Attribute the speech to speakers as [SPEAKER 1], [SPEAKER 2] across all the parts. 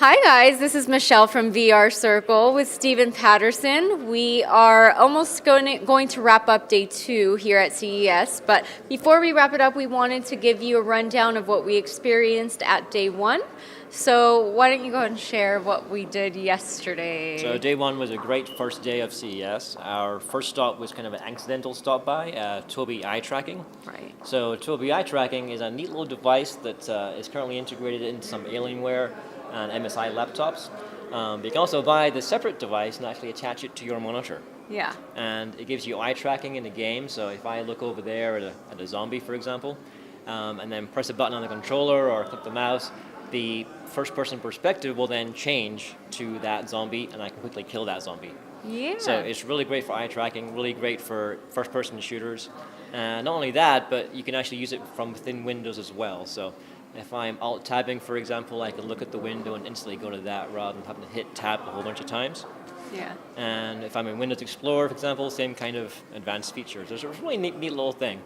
[SPEAKER 1] Hi guys, this is Michelle from VRCircle with Stephen Patterson. We are almost going to wrap up day 2 here at CES, but before we wrap it up, we wanted to give you a rundown of what we experienced at day 1. So why don't you go ahead and share what we did yesterday?
[SPEAKER 2] So day 1 was a great first day of CES. Our first stop was kind of an accidental stop by, Toby Eye Tracking.
[SPEAKER 1] Right.
[SPEAKER 2] So Toby Eye Tracking is a neat little device that is currently integrated into some Alienware and MSI laptops. But you can also buy the separate device and actually attach it to your monitor.
[SPEAKER 1] Yeah.
[SPEAKER 2] And it gives you eye tracking in the game. So if I look over there at a zombie, for example, and then press a button on the controller or click the mouse, the first-person perspective will then change to that zombie, and I can quickly kill that zombie.
[SPEAKER 1] Yeah.
[SPEAKER 2] So it's really great for eye tracking, really great for first-person shooters. And not only that, but you can actually use it from within Windows as well. So if I'm alt-tabbing, for example, I can look at the window and instantly go to that rather than having to hit tab a whole bunch of times.
[SPEAKER 1] Yeah.
[SPEAKER 2] And if I'm in Windows Explorer, for example, same kind of advanced features. It's a really neat little thing.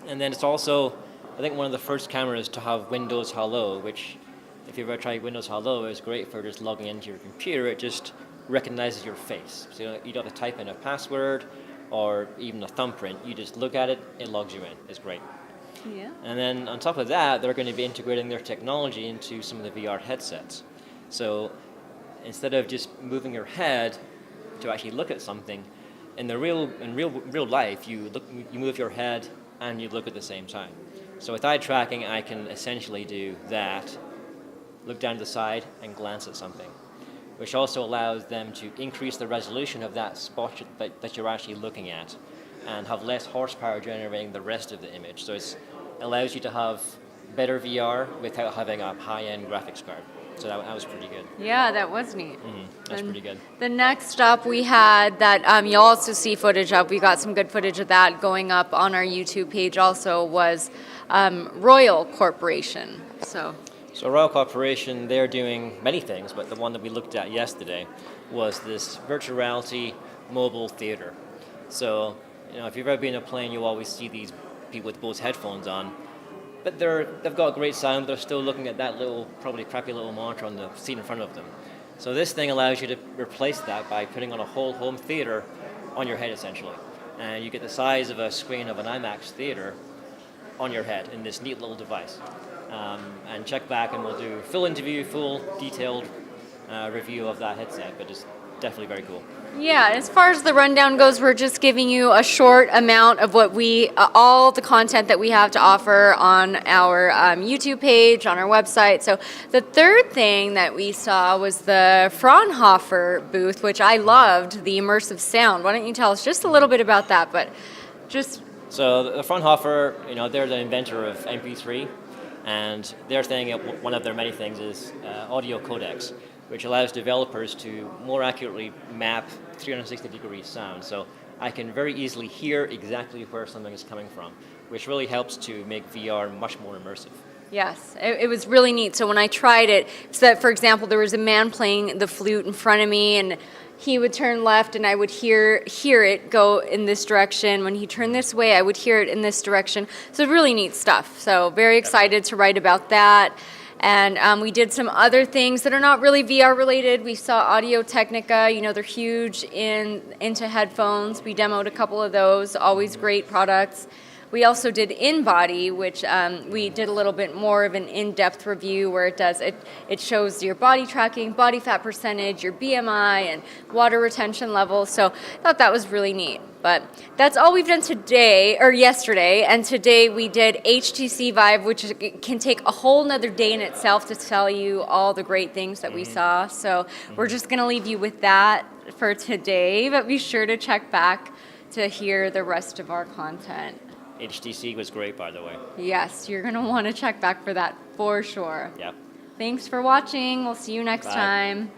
[SPEAKER 2] And then it's also, I think, one of the first cameras to have Windows Hello, which, if you've ever tried Windows Hello, is great for just logging into your computer. It just recognizes your face. So you don't have to type in a password or even a thumbprint. You just look at it, it logs you in. It's great.
[SPEAKER 1] Yeah.
[SPEAKER 2] And then on top of that, they're going to be integrating their technology into some of the VR headsets. So instead of just moving your head to actually look at something, in real life, you move your head and you look at the same time. So with eye tracking, I can essentially do that, look down to the side, and glance at something, which also allows them to increase the resolution of that spot that you're actually looking at and have less horsepower generating the rest of the image. So it allows you to have better VR without having a high-end graphics card. So that was pretty good.
[SPEAKER 1] Yeah, that was neat.
[SPEAKER 2] That's pretty good.
[SPEAKER 1] The next stop we had that you'll also see footage of, we got some good footage of that going up on our YouTube page also, was Royal Corporation. So
[SPEAKER 2] Royal Corporation, they're doing many things, but the one that we looked at yesterday was this virtual reality mobile theater. So, if you've ever been on a plane, you'll always see these people with Bose headphones on, but they've got great sound, but they're still looking at that little, probably crappy little monitor on the seat in front of them. So this thing allows you to replace that by putting on a whole home theater on your head, essentially. And you get the size of a screen of an IMAX theater on your head in this neat little device. And check back and we'll do full interview, full detailed review of that headset, but it's definitely very cool.
[SPEAKER 1] yeah, as far as the rundown goes, we're just giving you a short amount of what all the content that we have to offer on our YouTube page, on our website. So the third thing that we saw was the Fraunhofer booth, which I loved, the immersive sound. Why don't you tell us just a little bit about that?
[SPEAKER 2] So the Fraunhofer, they're the inventor of MP3, and their thing, one of their many things, is audio codecs, which allows developers to more accurately map 360-degree sound. So I can very easily hear exactly where something is coming from, which really helps to make VR much more immersive.
[SPEAKER 1] Yes, it was really neat. So when I tried it, so that, for example, there was a man playing the flute in front of me, and he would turn left and I would hear it go in this direction. When he turned this way, I would hear it in this direction. So really neat stuff. So very excited to write about that. And we did some other things that are not really VR related. We saw Audio-Technica, they're huge into headphones. We demoed a couple of those, always great products. We also did InBody, which we did a little bit more of an in-depth review where it shows your body tracking, body fat percentage, your BMI, and water retention levels. So I thought that was really neat. But that's all we've done yesterday, and today we did HTC Vive, which can take a whole nother day in itself to tell you all the great things that we saw. So we're just going to leave you with that for today, but be sure to check back to hear the rest of our content.
[SPEAKER 2] HTC was great, by the way.
[SPEAKER 1] Yes, you're going to want to check back for that for sure.
[SPEAKER 2] Yeah.
[SPEAKER 1] Thanks for watching. We'll see you next time.